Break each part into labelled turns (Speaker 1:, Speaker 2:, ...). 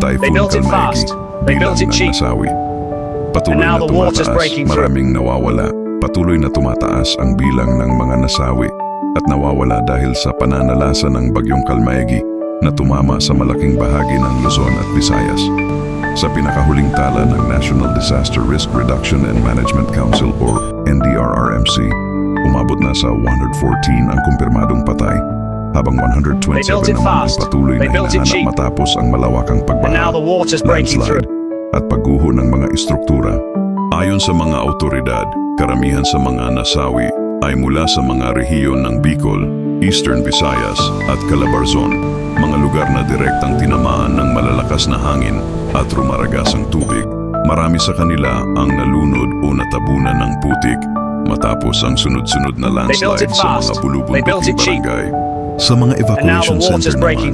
Speaker 1: Typhoon Kalmaegi bilang ng nasawi. Patuloy na tumataas, maraming nawawala. Patuloy na tumataas ang bilang ng mga nasawi at nawawala dahil sa pananalasa ng bagyong Kalmaegi na tumama sa malaking bahagi ng Luzon at Visayas. Sa pinakahuling tala ng National Disaster Risk Reduction and Management Council or NDRRMC, umabot na sa 114 ang kumpirmadong patay, habang 127 naman ang patuloy na hinahanap matapos ang malawakang pagbaha, landslide at pagguho ng mga istruktura. Ayon sa mga autoridad, karamihan sa mga nasawi ay mula sa mga rehiyon ng Bicol, Eastern Visayas at Calabarzon, mga lugar na direktang tinamaan ng malalakas na hangin at rumaragas ang tubig. Marami sa kanila ang nalunod o natabunan ng putik matapos ang sunod-sunod na landslide sa mga bulubunduking barangay. Sa mga evacuation center naman,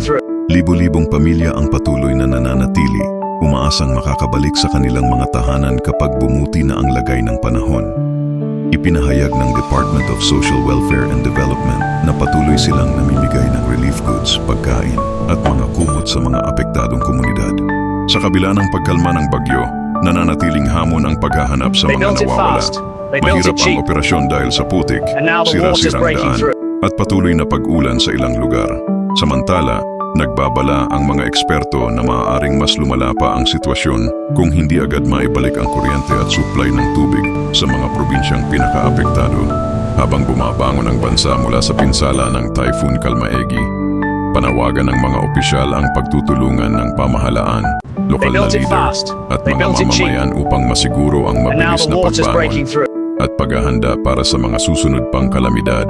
Speaker 1: libo-libong pamilya ang patuloy na nananatili, umaasang makakabalik sa kanilang mga tahanan kapag bumuti na ang lagay ng panahon. Ipinahayag ng Department of Social Welfare and Development na patuloy silang namimigay ng relief goods, pagkain at mga kumot sa mga apektadong komunidad. Sa kabila ng pagkalma ng bagyo, nananatiling hamon ang paghahanap sa mga nawawala. Mahirap ang operasyon dahil sa putik, sira-sirang daan at patuloy na pag-ulan sa ilang lugar. Samantala, nagbabala ang mga eksperto na maaaring mas lumala pa ang sitwasyon kung hindi agad maibalik ang kuryente at supply ng tubig sa mga probinsyang pinakaapektado. Habang bumabangon ang bansa mula sa pinsala ng Typhoon Kalmaegi, panawagan ng mga opisyal ang pagtutulungan ng pamahalaan, lokal na leader at mga mamamayan upang masiguro ang mabilis na pagbangon at paghahanda para sa mga susunod pang kalamidad.